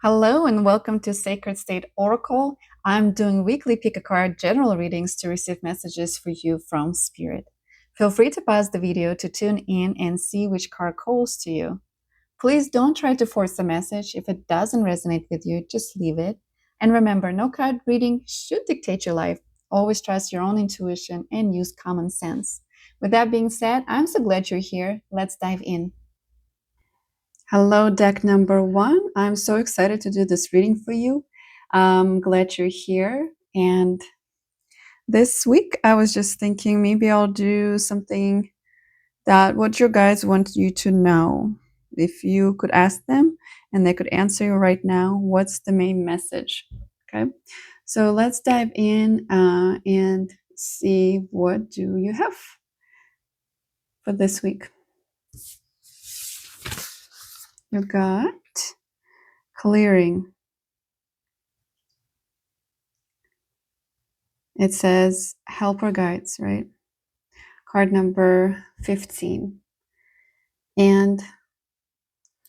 Hello and welcome to Sacred State Oracle. I'm doing weekly pick a card general readings to receive messages for you from Spirit. Feel free to pause the video to tune in and see which card calls to you. Please don't try to force the message. If it doesn't resonate with you, just leave it. And remember, no card reading should dictate your life. Always trust your own intuition and use common sense. With that being said, I'm so glad you're here. Let's dive in. Hello, deck number one. I'm so excited to do this reading for you. I'm glad you're here. And this week, I was just thinking maybe I'll do something that what your guides want you to know. If you could ask them and they could answer you right now, what's the main message? Okay, so let's dive in and see what do you have for this week. You got clearing. It says helper guides, right? Card number 15. And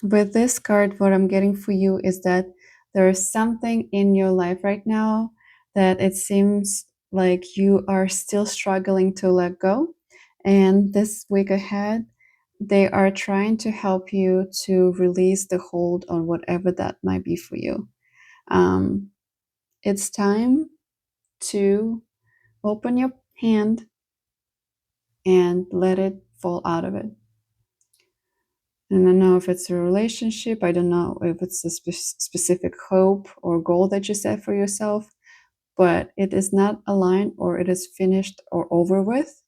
with this card, what I'm getting for you is that there is something in your life right now that it seems like you are still struggling to let go. And this week ahead, they are trying to help you to release the hold on whatever that might be for you. It's time to open your hand and let it fall out of it. And I don't know if it's a relationship. I don't know if it's a specific hope or goal that you set for yourself, but it is not aligned or it is finished or over with.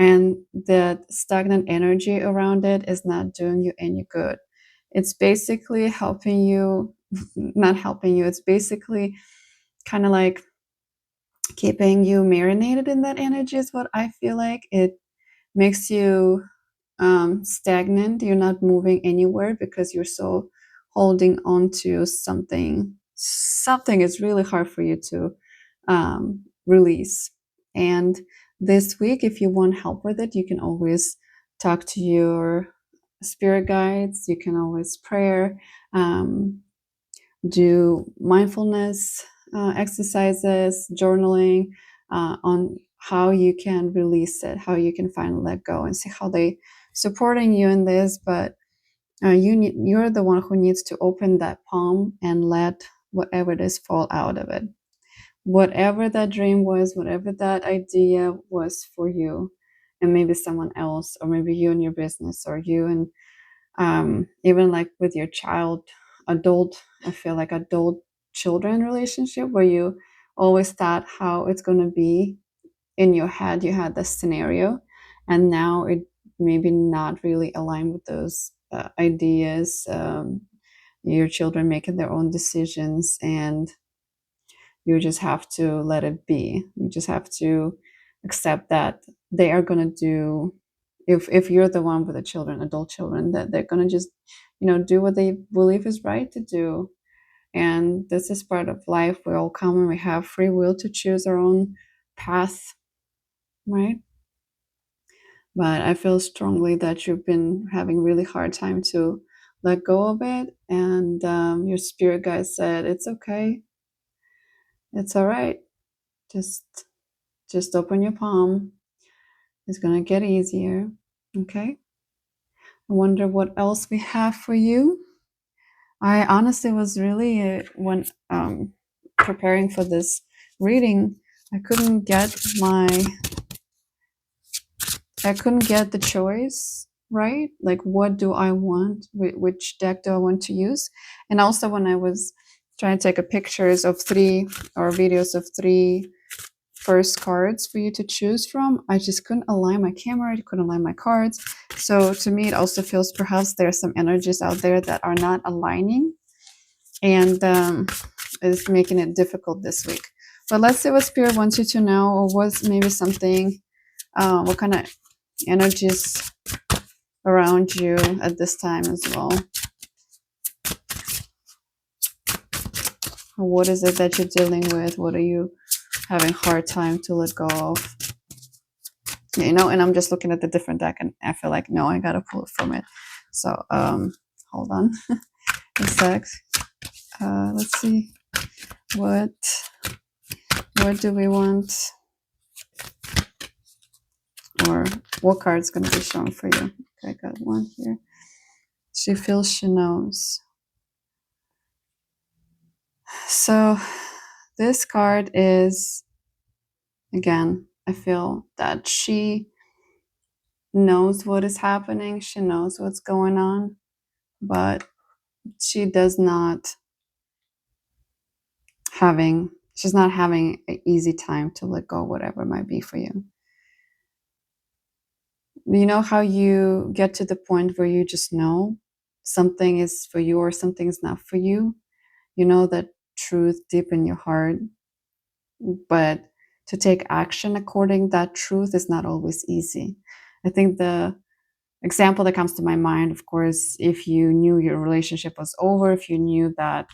And that stagnant energy around it is not doing you any good. It's basically helping you, not helping you. It's basically kind of like keeping you marinated in that energy is what I feel like. It makes you stagnant. You're not moving anywhere because you're so holding on to something. Something is really hard for you to release. And this week, if you want help with it, you can always talk to your spirit guides. You can always pray, do mindfulness exercises, journaling on how you can release it, how you can finally let go, and see how they supporting you in this. But you're the one who needs to open that palm and let whatever it is fall out of it. Whatever that dream was, whatever that idea was for you, and maybe someone else, or maybe you and your business, or you and even like with your adult, I feel like adult children relationship, where you always thought how it's going to be in your head. You had this scenario, and now it maybe not really aligned with those ideas. Your children making their own decisions, and you just have to let it be. You just have to accept that they are going to do, if you're the one with the children, adult children, that they're going to just do what they believe is right to do. And this is part of life. We all come and we have free will to choose our own path, right? But I feel strongly that you've been having really hard time to let go of it, and your spirit guide said it's okay, it's all right, just open your palm. It's gonna get easier. Okay, I wonder what else we have for you. I honestly was really when preparing for this reading, I couldn't get the choice right. Like, what do I want? Which deck do I want to use? And also, when I was trying to take pictures of three or videos of three first cards for you to choose from, I just couldn't align my camera. I couldn't align my cards. So to me, it also feels perhaps there are some energies out there that are not aligning, and is making it difficult this week. But let's see what Spirit wants you to know, or what's maybe something, what kind of energies around you at this time as well. What is it that you're dealing with? What are you having hard time to let go of? And I'm just looking at the different deck, and I feel like, no, I gotta pull it from it. So hold on a sec. Let's see. What do we want? Or what card's going to be shown for you? Okay, I got one here. She feels she knows. So this card is, again, I feel that she knows what is happening. She knows what's going on, but she does not she's not having an easy time to let go, whatever it might be for you. You know how you get to the point where you just know something is for you or something is not for you? You know that truth deep in your heart, but to take action according to that truth is not always easy. I think the example that comes to my mind, of course, if you knew your relationship was over, if you knew that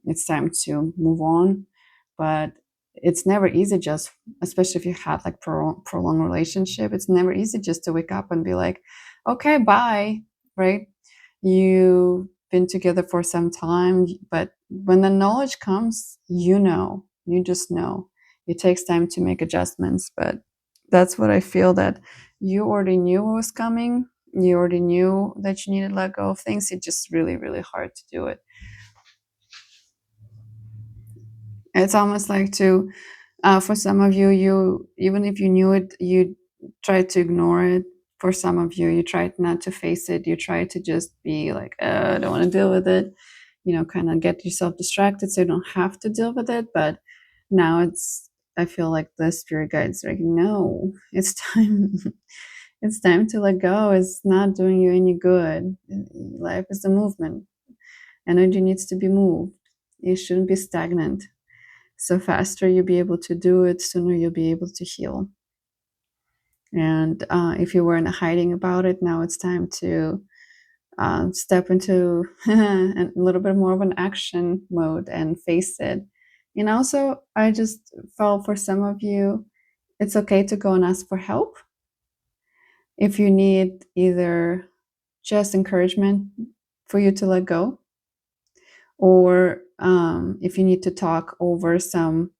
it's time to move on, but it's never easy, just especially if you had like prolonged relationship, it's never easy just to wake up and be like, okay, bye, right? You've been together for some time, but when the knowledge comes, you just know. It takes time to make adjustments, but that's what I feel, that you already knew what was coming. You already knew that you needed to let go of things. It's just really, really hard to do it. It's almost like for some of you, even if you knew it, you tried to ignore it. For some of you, you tried not to face it. You tried to just be like, I don't want to deal with it. Kind of get yourself distracted so you don't have to deal with it. But now I feel like the spirit guides are like, no, it's time. It's time to let go. It's not doing you any good. Life is a movement. Energy needs to be moved. It shouldn't be stagnant. So faster you'll be able to do it, sooner you'll be able to heal. And if you weren't hiding about it, now it's time to step into a little bit more of an action mode and face it. And also, I just felt for some of you, it's okay to go and ask for help. If you need either just encouragement for you to let go, or if you need to talk over some,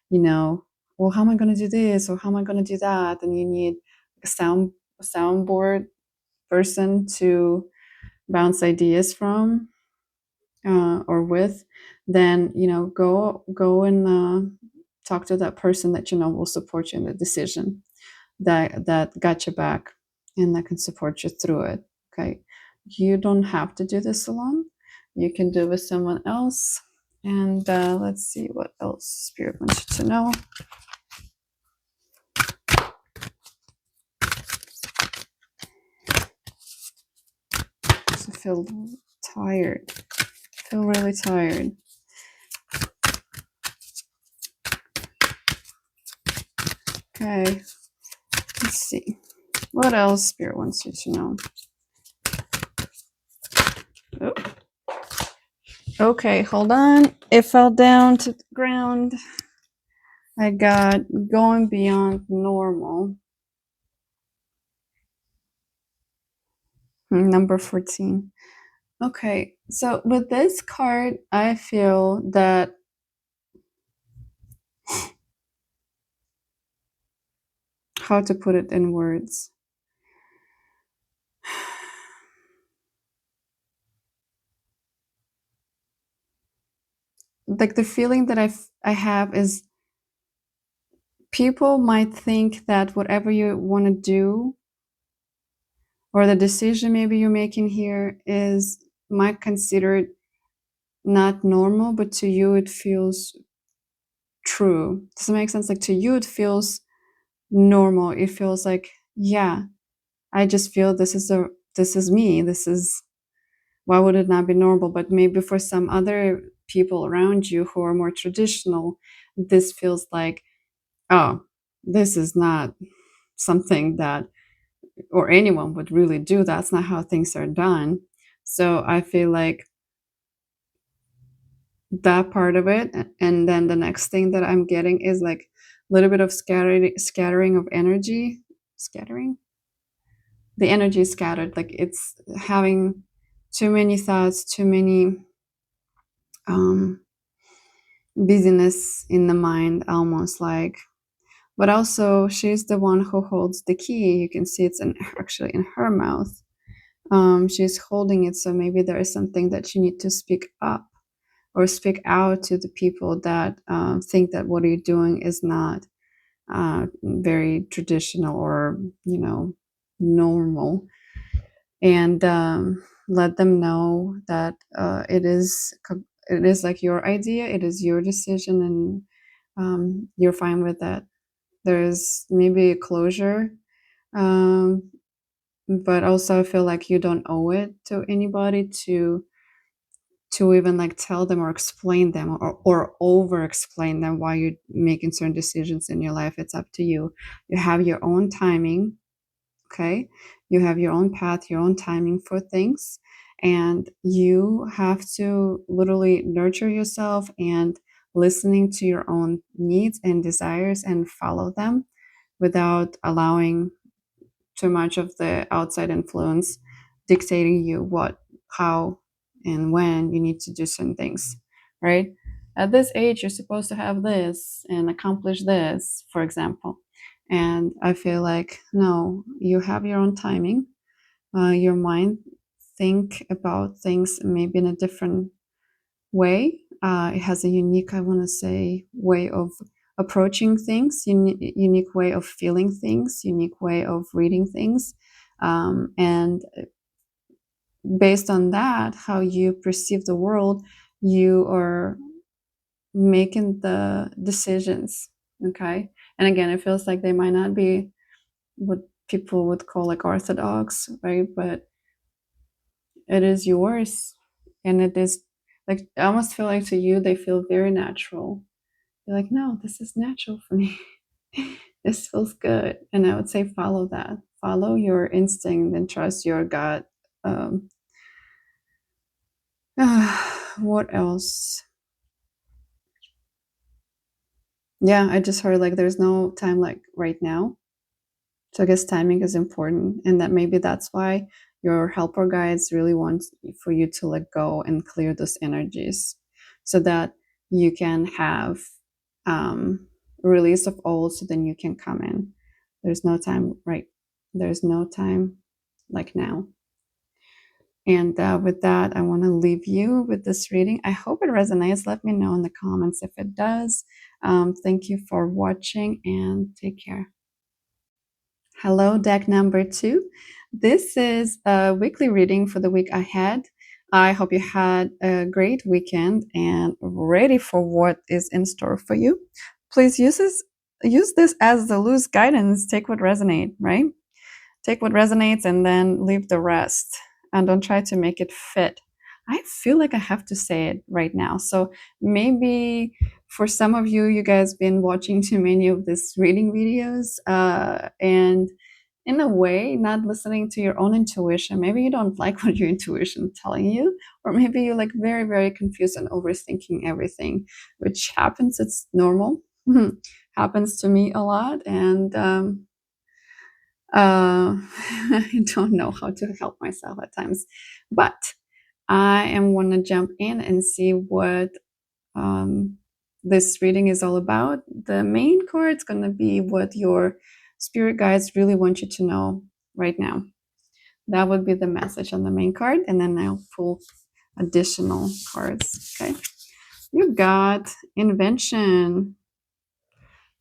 well, how am I going to do this, or how am I going to do that, and you need a soundboard person to bounce ideas from, or with, then go and talk to that person that will support you in the decision, that got your back and that can support you through it. Okay, you don't have to do this alone. You can do it with someone else. And let's see what else Spirit wants you to know. I feel tired. I feel really tired. Okay, let's see. What else Spirit wants you to know? Oh. Okay, hold on. It fell down to the ground. I got going beyond normal. Number 14. Okay, so with this card, I feel that how to put it in words. Like the feeling that I have is people might think that whatever you want to do, or the decision maybe you're making here, might consider it not normal, but to you it feels true. Does it make sense? Like to you it feels normal. It feels like, yeah, I just feel this is me. This is, why would it not be normal? But maybe for some other people around you who are more traditional, this feels like, oh, this is not something that, or anyone would really do. That's not how things are done. So I feel like that part of it, and then the next thing that I'm getting is like a little bit of scattering of energy. Scattering, the energy is scattered, like it's having too many thoughts, too many busyness in the mind, almost like. But also, she's the one who holds the key. You can see it's actually in her mouth. She's holding it, so maybe there is something that you need to speak up or speak out to the people that think that what you're doing is not very traditional or, normal, and let them know that it is like your idea, it is your decision, and you're fine with that. There's maybe a closure, um, but also I feel like you don't owe it to anybody to even like tell them or explain them or over explain them why you're making certain decisions in your life. It's up to you. You have your own timing. Okay, you have your own path, your own timing for things, and you have to literally nurture yourself and listening to your own needs and desires and follow them without allowing too much of the outside influence dictating you what, how, and when you need to do certain things, right? At this age, you're supposed to have this and accomplish this, for example. And I feel like, no, you have your own timing. Your mind think about things maybe in a different way. It has a unique, I want to say, way of approaching things, unique way of feeling things, unique way of reading things. And based on that, how you perceive the world, you are making the decisions. Okay. And again, it feels like they might not be what people would call like orthodox, right? But it is yours. And it is like, I almost feel like to you, they feel very natural. You're like, no, this is natural for me. This feels good. And I would say follow that. Follow your instinct and trust your gut. Um, what else? Yeah, I just heard like there's no time like right now. So I guess timing is important, and that maybe that's why your helper guides really want for you to let go and clear those energies, so that you can have release of old, so then you can come in. There's no time, right? There's no time like now. And with that, I want to leave you with this reading. I hope it resonates. Let me know in the comments if it does. Thank you for watching and take care. Hello, deck number 2. This is a weekly reading for the week ahead. I hope you had a great weekend and ready for what is in store for you. Please use this as the loose guidance. Take what resonates, right? Take what resonates and then leave the rest. And don't try to make it fit. I feel like I have to say it right now. So maybe for some of you, you guys been watching too many of these reading videos, and in a way, not listening to your own intuition. Maybe you don't like what your intuition is telling you, or maybe you're like very, very confused and overthinking everything, which happens. It's normal. Happens to me a lot, and I don't know how to help myself at times, but I am want to jump in and see what this reading is all about. The main card is going to be what your spirit guides really want you to know right now. That would be the message on the main card, and then I'll pull additional cards. Okay, you got invention.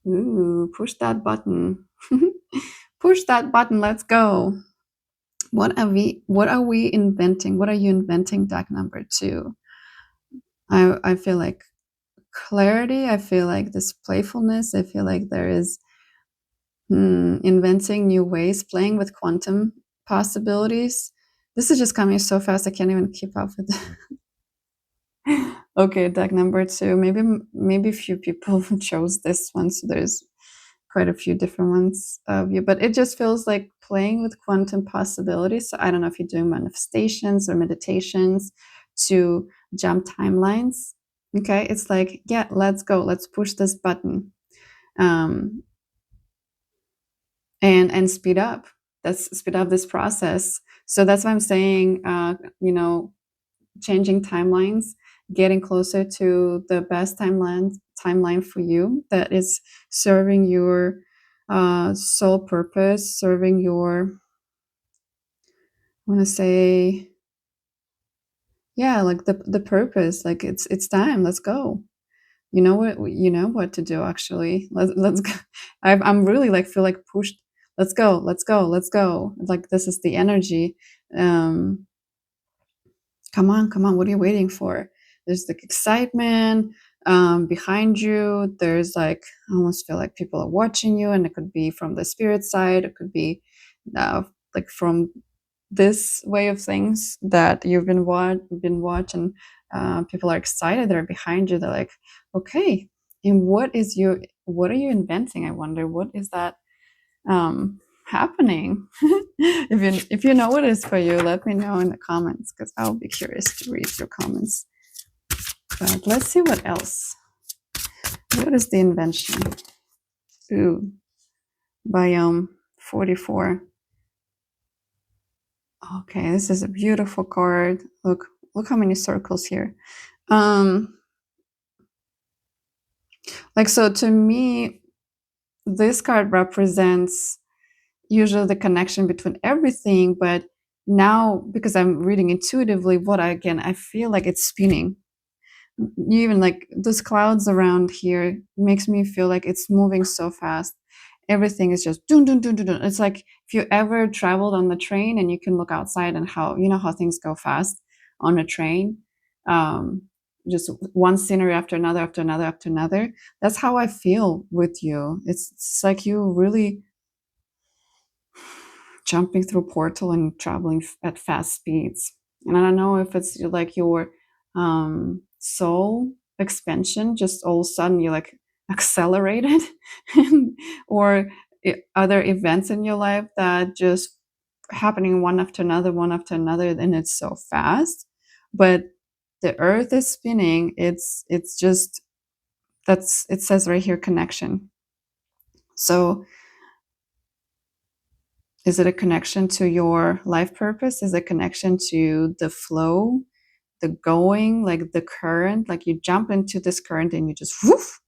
Ooh, push that button. Push that button. Let's go. What are we inventing? What are you inventing, deck number 2? I feel like clarity. I feel like this playfulness. I feel like there is inventing new ways, playing with quantum possibilities. This is just coming so fast I can't even keep up with it. Okay, deck number 2. Maybe a few people chose this one, so there's quite a few different ones of you, but it just feels like playing with quantum possibilities. So I don't know if you're doing manifestations or meditations to jump timelines. Okay, it's like, yeah, let's go, let's push this button, and speed up. Let's speed up this process. So that's why I'm saying, changing timelines getting closer to the best timeline for you that is serving your soul purpose, serving your, I want to say, yeah, like the purpose. Like it's time. Let's go. You know what to do. Actually, let's go. I'm really like feel like pushed. Let's go. Let's go. Let's go. Like this is the energy. Um, Come on, come on. What are you waiting for? There's like excitement behind you. There's like, I almost feel like people are watching you, and it could be from the spirit side. It could be like from this way of things that you've been watching. People are excited. They're behind you. They're like, okay, and what are you inventing? I wonder what is that happening. If you know what it is for you, let me know in the comments because I'll be curious to read your comments. But let's see what else. What is the invention? Ooh, biome 44. Okay, this is a beautiful card. Look how many circles here. Like, so to me, this card represents usually the connection between everything, but now because I'm reading intuitively, I feel like it's spinning. Even like those clouds around here makes me feel like it's moving so fast. Everything is just dun dun dun dun dun. It's like if you ever traveled on the train and you can look outside and how you know how things go fast on a train. Um, just one scenery after another, after another, after another. That's how I feel with you. It's like you really jumping through portal and traveling at fast speeds. And I don't know if it's like your soul expansion, just all of a sudden you like accelerated, or other events in your life that just happening one after another, and it's so fast. But the earth is spinning. It's just that's it says right here connection. So is it a connection to your life purpose? Is it a connection to the flow, the going, like the current? Like you jump into this current and you just woof.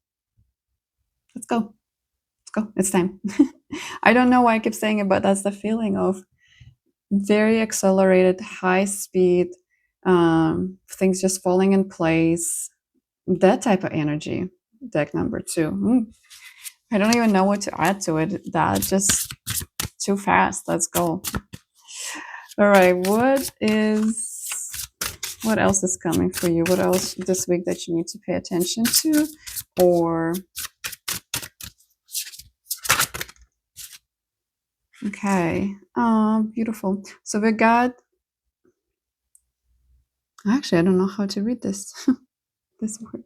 Let's go. Let's go. It's time. I don't know why I keep saying it, but that's the feeling of very accelerated, high speed, things just falling in place. That type of energy. Deck number 2. I don't even know what to add to it. That just too fast. Let's go. All right, what else is coming for you? What else this week that you need to pay attention to? Or okay, beautiful. So we got. Actually, I don't know how to read this. This word.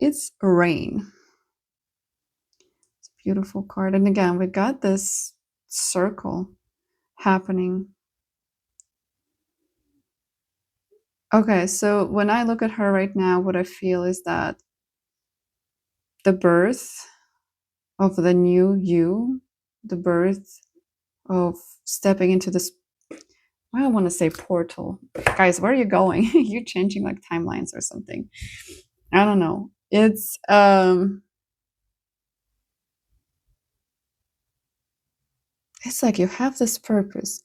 It's rain. It's a beautiful card, and again, we got this circle happening. Okay, so when I look at her right now, what I feel is that the birth of the new you, the birth of stepping into this, I don't want to say portal. Guys, where are you going? You're changing like timelines or something. I don't know. It's like you have this purpose.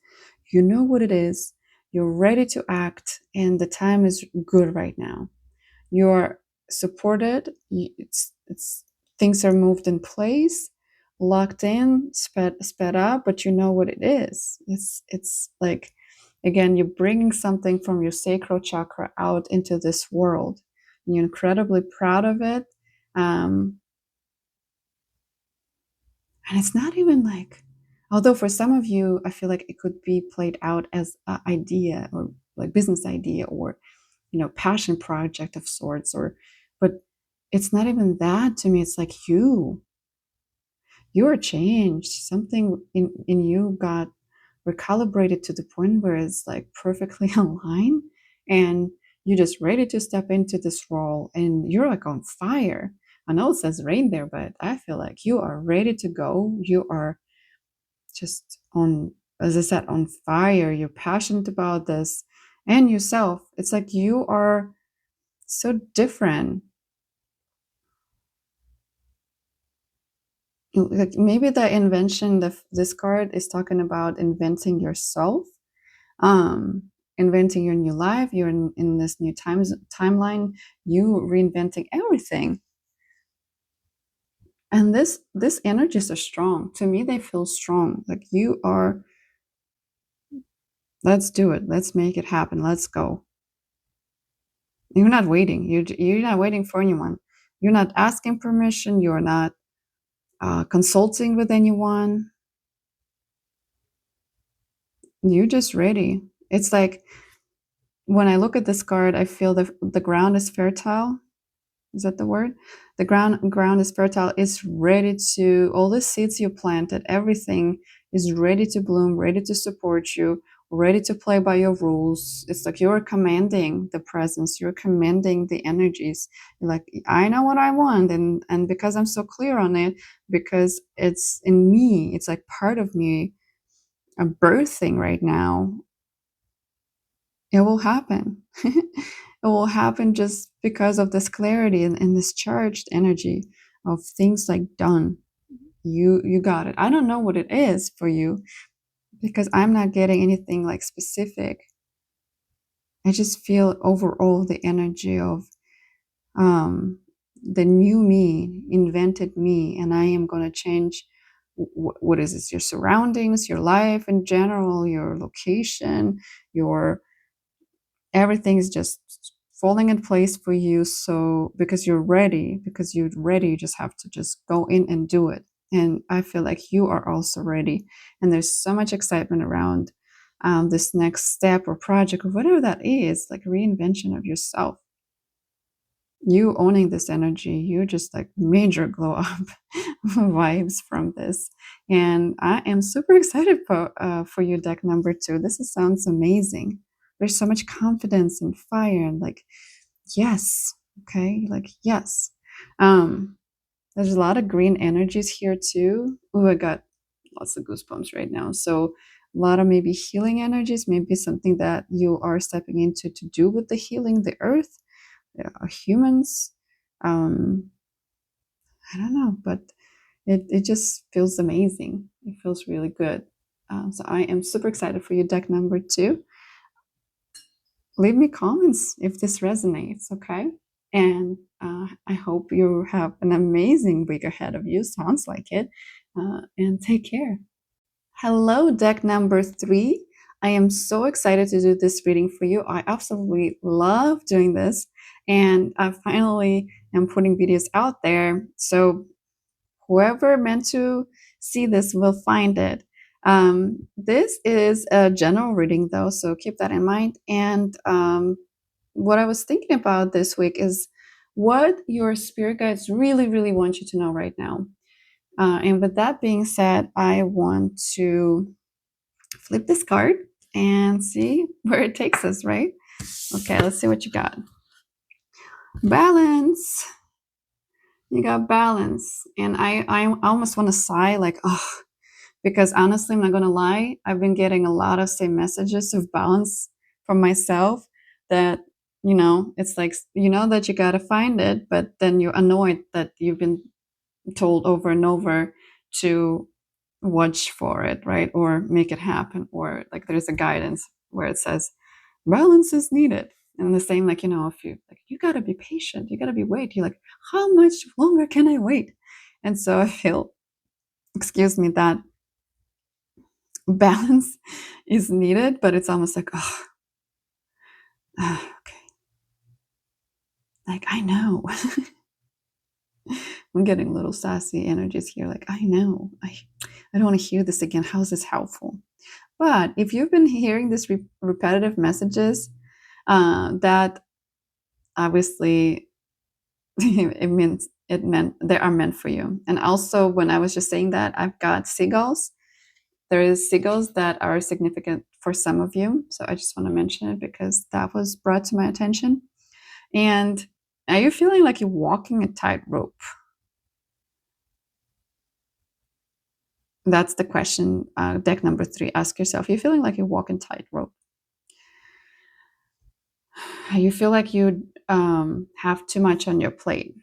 You know what it is. You're ready to act, and the time is good right now. You're supported. It's things are moved in place, locked in, sped up, but you know what it is. It's like again, you're bringing something from your sacral chakra out into this world. And you're incredibly proud of it. And it's not even like, although for some of you, I feel like it could be played out as an idea or like business idea or, passion project of sorts, but it's not even that to me. It's like you are changed. Something in you got recalibrated to the point where it's like perfectly aligned and you're just ready to step into this role and you're like on fire. I know it says rain there, but I feel like you are ready to go. You are just on, as I said, on fire. You're passionate about this. and yourself. It's like you are so different. Like maybe the invention, this card is talking about inventing yourself, um, inventing your new life. You're in this new timeline. You reinventing everything, and this energies are strong. To me, they feel strong. Like you are. Let's do it. Let's make it happen. Let's go. You're not waiting. You're not waiting for anyone. You're not asking permission. You're not consulting with anyone. You're just ready. It's like when I look at this card, I feel the ground is fertile. Is that the word? The ground is fertile. It's ready to, all the seeds you planted, everything is ready to bloom, ready to support you, ready to play by your rules. It's like you're commanding the presence, you're commanding the energies. You're like, I know what I want, and because I'm so clear on it, because it's in me, it's like part of me, a birthing right now. It will happen. It will happen just because of this clarity and this charged energy of things like done. You got it. I don't know what it is for you because I'm not getting anything like specific. I just feel overall the energy of um, the new me, invented me, and I am going to change. What is this? Your surroundings, your life in general, your location, your everything is just falling in place for you. So because you're ready, you just have to just go in and do it. And I feel like you are also ready, and there's so much excitement around this next step or project or whatever that is, like reinvention of yourself. You owning this energy, you're just like major glow up vibes from this. And I am super excited for you, deck number 2. This sounds amazing. There's so much confidence and fire and like, yes, okay, like yes. um there's a lot of green energies here too. Oh, I got lots of goosebumps right now. So a lot of maybe healing energies, maybe something that you are stepping into to do with the healing the earth, humans. um I don't know, but it just feels amazing. It feels really good. So I am super excited for you, deck number 2. Leave me comments if this resonates, okay? And I hope you have an amazing week ahead of you. Sounds like it. And take care. Hello, deck number 3. I am so excited to do this reading for you. I absolutely love doing this. And I finally am putting videos out there. So whoever meant to see this will find it. This is a general reading, though, so keep that in mind. And what I was thinking about this week is what your spirit guides really, really want you to know right now. And with that being said, I want to flip this card and see where it takes us, right? Okay, let's see what you got. Balance. You got balance. And I almost want to sigh, like, oh, because honestly, I'm not going to lie, I've been getting a lot of same messages of balance from myself that, it's like, that you got to find it, but then you're annoyed that you've been told over and over to watch for it, right? Or make it happen. Or like there's a guidance where it says balance is needed. And the same, like, if you got to be patient, you got to be wait. You're like, how much longer can I wait? And so I feel, excuse me, that balance is needed, but it's almost like, oh, okay. Like, I know. I'm getting little sassy energies here. Like, I know. I don't want to hear this again. How is this helpful? But if you've been hearing these repetitive messages, that obviously it meant they are meant for you. And also, when I was just saying that, I've got seagulls. There is seagulls that are significant for some of you. So I just want to mention it because that was brought to my attention. And are you feeling like you're walking a tightrope? That's the question, deck number 3. Ask yourself, are you feeling like you're walking tightrope? You feel like you have too much on your plate.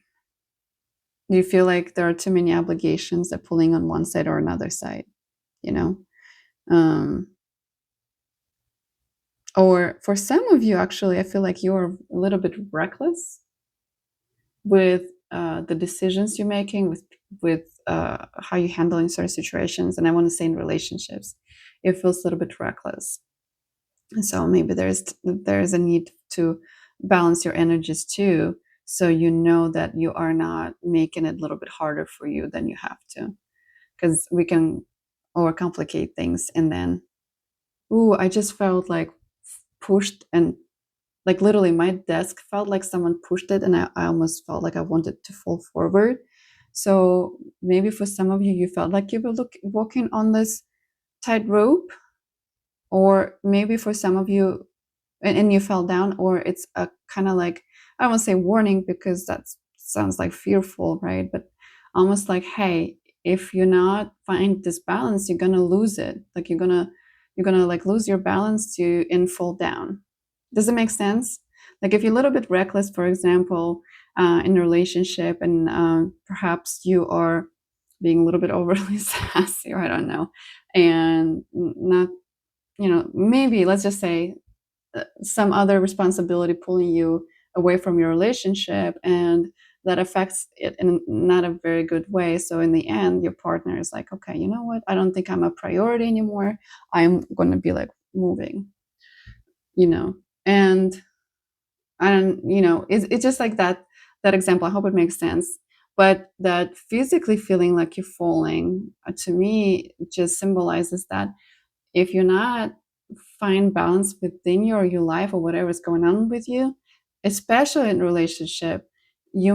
You feel like there are too many obligations that pulling on one side or another side, you know? Um, or for some of you, actually, I feel like you're a little bit reckless with the decisions you're making, with how you're handling certain situations. And I want to say in relationships, it feels a little bit reckless. And so maybe there's a need to balance your energies too, so you know that you are not making it a little bit harder for you than you have to, because we can overcomplicate things and then, ooh, I just felt like pushed, and like literally my desk felt like someone pushed it, and I almost felt like I wanted to fall forward. So maybe for some of you, you felt like you were walking on this tightrope, or maybe for some of you, and you fell down, or it's a kind of like, I don't want to say warning because that sounds like fearful, right? But almost like, hey, if you're not find this balance, you're gonna lose it. Like you're gonna like lose your balance to and fall down. Does it make sense? Like if you're a little bit reckless, for example, in a relationship, and perhaps you are being a little bit overly sassy, or I don't know, and not, maybe let's just say some other responsibility pulling you away from your relationship, and that affects it in not a very good way. So in the end, your partner is like, okay, you know what, I don't think I'm a priority anymore, I'm going to be like moving, you know and I don't, it's just like that example. I hope it makes sense. But that physically feeling like you're falling, to me, just symbolizes that if you're not find balance within your life or whatever is going on with you, especially in relationship, you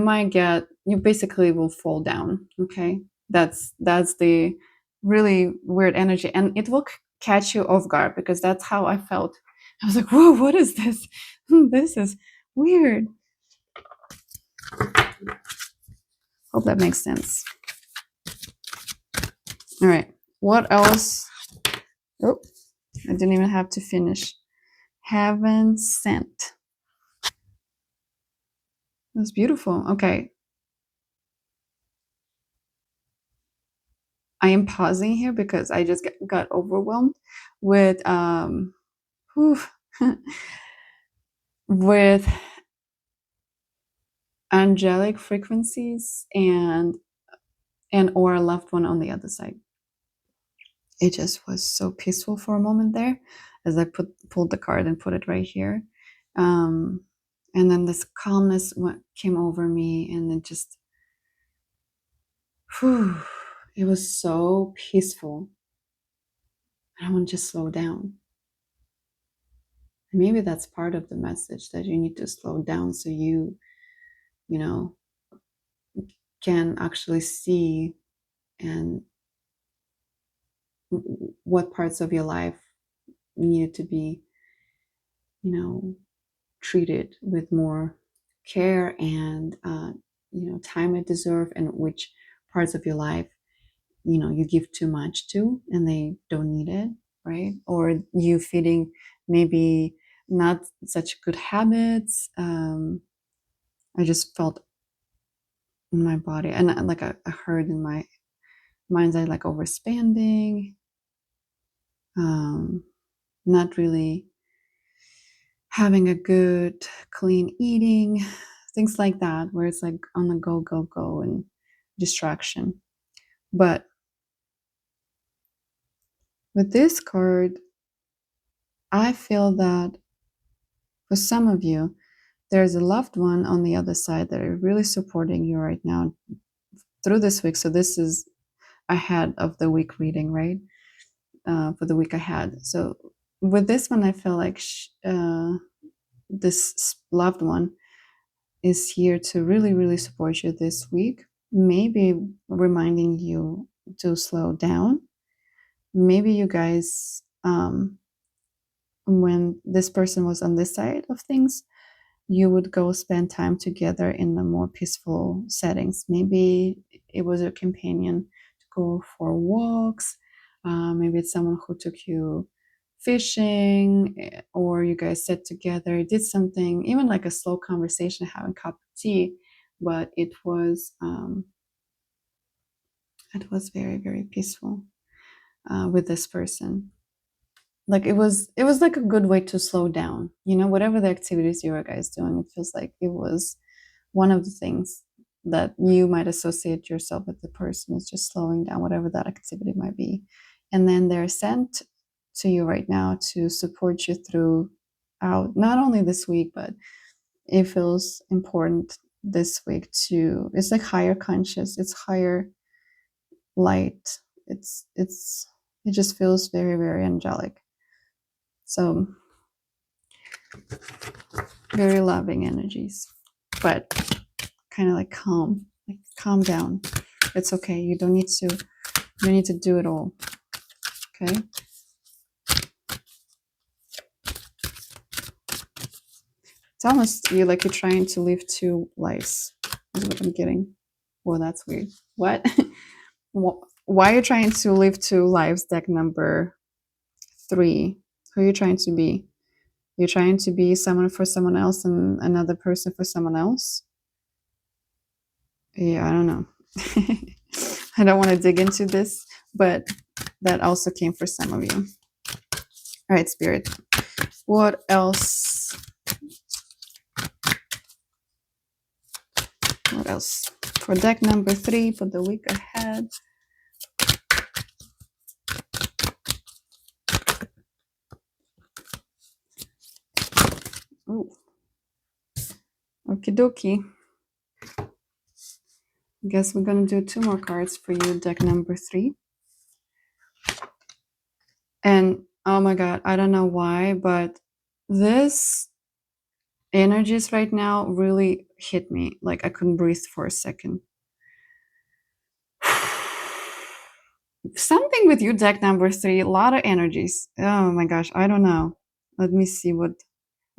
basically will fall down. Okay, that's the really weird energy, and it will catch you off guard, because that's how I felt. I was like, whoa, what is this? This is weird. Hope that makes sense. All right, what else? Oh, I didn't even have to finish. Heaven sent. That's beautiful. Okay. I am pausing here because I just got overwhelmed with whew, with angelic frequencies and or a loved one on the other side. It just was so peaceful for a moment there as I pulled the card and put it right here. Um, and then this calmness came over me, and it just, whew, it was so peaceful. I want to just slow down. And maybe that's part of the message, that you need to slow down so you know, can actually see and what parts of your life needed to be, treated with more care and, time it deserve, and which parts of your life, you give too much to and they don't need it, right? Or you feeding maybe not such good habits. I just felt in my body, and like I heard in my mind's eye, like overspending, um, not really having a good clean eating, things like that, where it's like on the go, go, go, and distraction. But with this card, I feel that for some of you, there's a loved one on the other side that are really supporting you right now through this week. So this is ahead of the week reading, right? For the week ahead. So with this one, I feel like this loved one is here to really, really support you this week. Maybe reminding you to slow down. Maybe you guys, when this person was on this side of things, you would go spend time together in the more peaceful settings. Maybe it was a companion to go for walks. Maybe it's someone who took you fishing, or you guys sat together, did something, even like a slow conversation, having a cup of tea, but it was very, very peaceful with this person. Like it was like a good way to slow down, whatever the activities you were guys doing. It feels like it was one of the things that you might associate yourself with the person is just slowing down, whatever that activity might be. And then they're sent to you right now to support you throughout not only this week, but it feels important this week to, it's like higher conscious, it's higher light, it just feels very, very angelic. So very loving energies, but kind of like calm down. It's okay. You need to do it all. Okay. It's almost you like you're trying to live two lives. Is what I'm getting. Well, that's weird. What? Why are you trying to live two lives? Deck number 3. Who are you trying to be? You're trying to be someone for someone else and another person for someone else? Yeah, I don't know. I don't want to dig into this, but that also came for some of you. All right, Spirit. What else? What else? For deck number 3 for the week ahead. Oh, okie dokie. Guess we're gonna do 2 more cards for you, deck number 3. And oh my god, I don't know why, but this energies right now really hit me. Like I couldn't breathe for a second. Something with you, deck number 3, a lot of energies. Oh my gosh, I don't know. Let me see what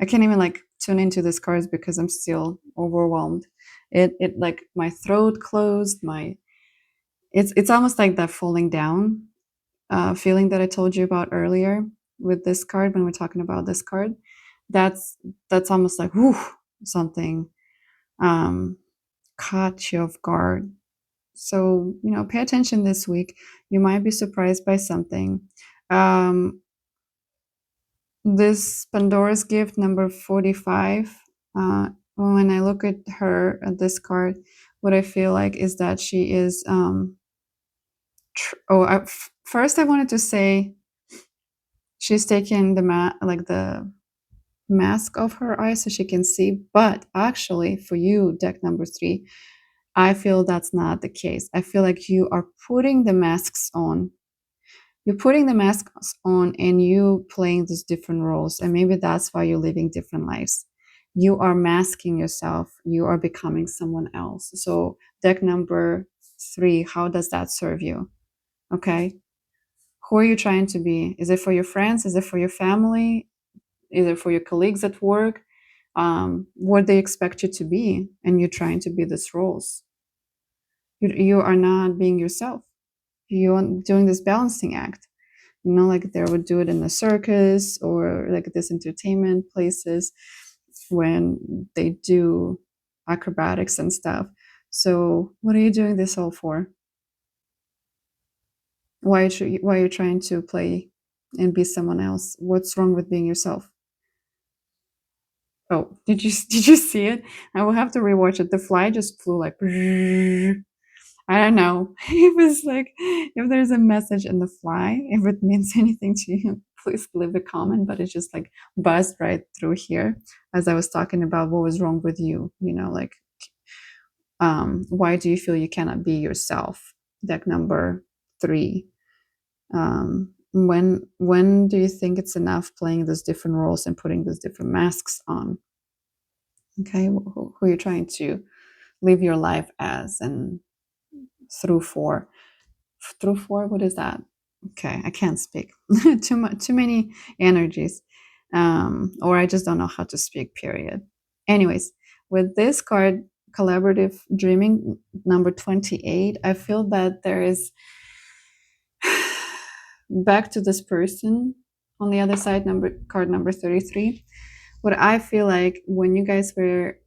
I can't even like tune into these cards because I'm still overwhelmed. It like my throat closed, it's almost like that falling down feeling that I told you about earlier with this card when we're talking about this card. That's almost like whew, something um, caught you off guard. So pay attention this week. You might be surprised by something. Um, this Pandora's gift number 45. When I look at her at this card, what I feel like is that she is. First, I wanted to say she's taking the mask off her eyes so she can see. But actually, for you, deck number 3, I feel that's not the case. I feel like you are putting the masks on. You're putting the masks on and you playing these different roles. And maybe that's why you're living different lives. You are masking yourself. You are becoming someone else. So deck number 3, how does that serve you? Okay. Who are you trying to be? Is it for your friends? Is it for your family? Is it for your colleagues at work? What they expect you to be, and you're trying to be these roles. You are not being yourself. You're doing this balancing act. Like they would do it in the circus or like this entertainment places when they do acrobatics and stuff. So what are you doing this all for? Why are you trying to play and be someone else? What's wrong with being yourself? Oh, did you see it? I will have to rewatch it. The fly just flew like I don't know. It was like if there's a message in the fly, if it means anything to you, please leave a comment. But it just like buzzed right through here as I was talking about what was wrong with you. Like why do you feel you cannot be yourself? Deck number 3. When do you think it's enough playing those different roles and putting those different masks on? Okay, who you're trying to live your life as and through for. What is that? Okay, I can't speak. Too many energies, or I just don't know how to speak. Period. Anyways, with this card, collaborative dreaming number 28, I feel that there is back to this person. on the other side, number card number 33. What I feel like when you guys were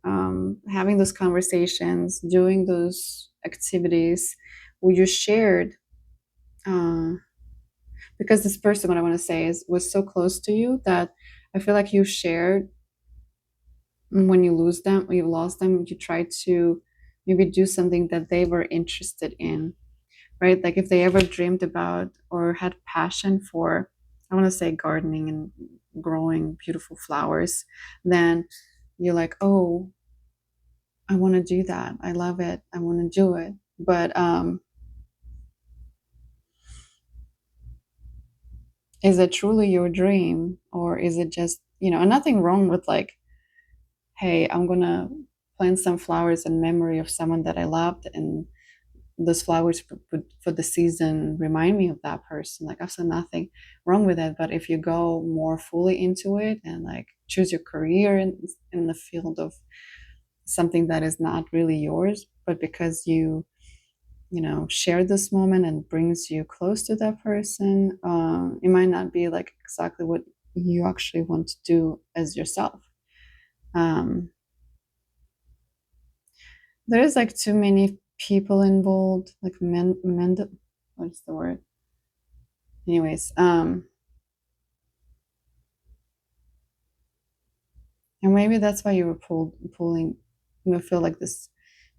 having those conversations, doing those activities, where you shared, uh, because this person, what I want to say is, was so close to you that I feel like you shared when you lose them, when you lost them, you try to maybe do something that they were interested in, right? Like if they ever dreamed about or had passion for, I want to say gardening and growing beautiful flowers, then you're like, oh, I want to do that. I love it. I want to do it. But is it truly your dream, or is it just, and nothing wrong with like, hey, I'm going to plant some flowers in memory of someone that I loved, and those flowers for the season remind me of that person. Like, I've said nothing wrong with it. But if you go more fully into it and like choose your career in the field of something that is not really yours, but because share this moment and brings you close to that person, it might not be like exactly what you actually want to do as yourself. um, there is like too many people involved, like what's the word, anyways. And maybe that's why you were pulling, feel like this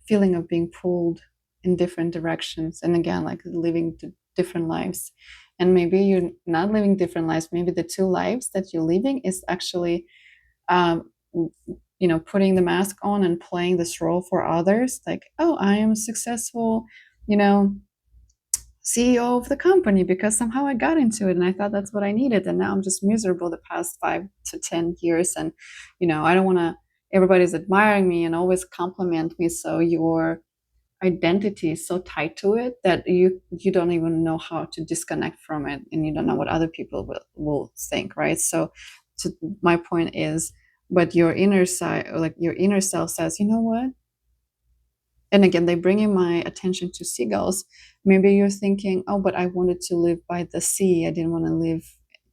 feeling of being pulled in different directions. And again, like living different lives. And maybe you're not living different lives. Maybe the two lives that you're living is actually, um, putting the mask on and playing this role for others. Like, oh, I am successful, you know, CEO of the company because somehow I got into it and I thought that's what I needed. And now I'm just miserable the past 5 to 10 years. And, I don't want to, everybody's admiring me and always compliment me. So your identity is so tied to it that you don't even know how to disconnect from it, and you don't know what other people will think, right? So my point is, but your inner side, or like your inner self says, you know what, and again, they bring in my attention to seagulls. Maybe you're thinking, oh, but I wanted to live by the sea. I didn't want to live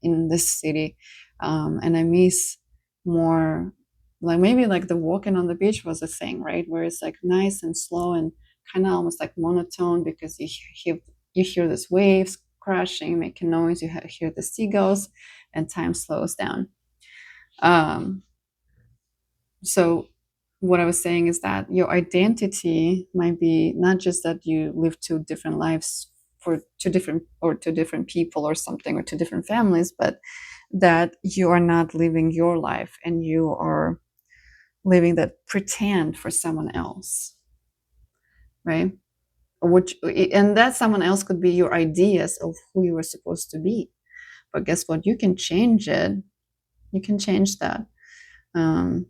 in this city. And I miss more, like maybe like the walking on the beach was a thing, right? Where it's like nice and slow and kind of almost like monotone, because you hear these waves crashing, making noise, hear the seagulls, and time slows down. Um, so what I was saying is that your identity might be not just that you live two different lives for two different people or something, or two different families, but that you are not living your life and you are living that pretend for someone else, right? Which, and that someone else could be your ideas of who you were supposed to be. But guess what? You can change it. You can change that. Um,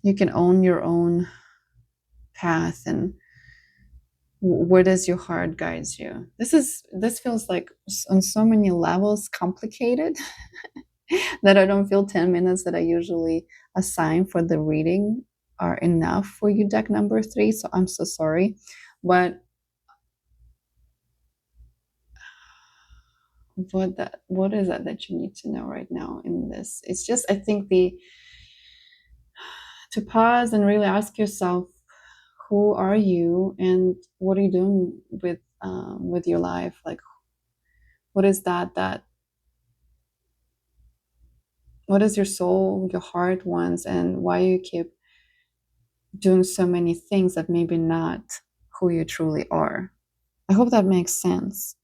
you can own your own path, and where does your heart guides you. This feels like on so many levels complicated that I don't feel 10 minutes that I usually assign for the reading are enough for you, deck number 3. So I'm so sorry, but what is that you need to know right now in this? It's just, I think, the to pause and really ask yourself, who are you and what are you doing with your life? Like, what is that what is your soul, your heart wants, and why you keep doing so many things that maybe not who you truly are. I hope that makes sense.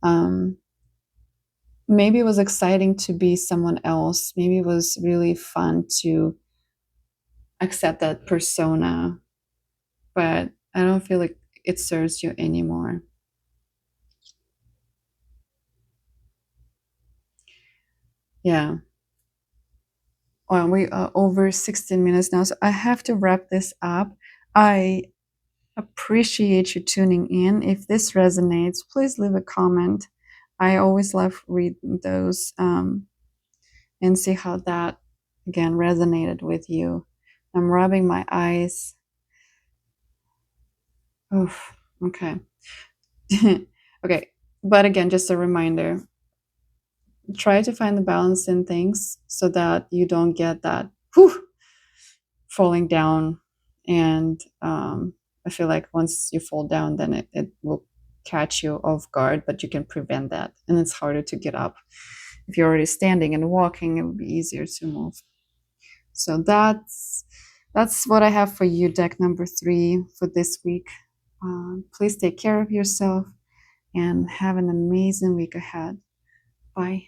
um, Maybe it was exciting to be someone else. Maybe it was really fun to accept that persona, but I don't feel like it serves you anymore. Yeah. Well, we are over 16 minutes now, so I have to wrap this up. I appreciate you tuning in. If this resonates, please leave a comment. I always love reading those, and see how that again resonated with you. I'm rubbing my eyes. Oof. Okay. Okay. But again, just a reminder, try to find the balance in things so that you don't get that whew, falling down. And I feel like once you fall down, then it will catch you off guard, but you can prevent that. And it's harder to get up. If you're already standing and walking, it would be easier to move. So that's what I have for you, deck number 3 for this week. Please take care of yourself and have an amazing week ahead. Bye.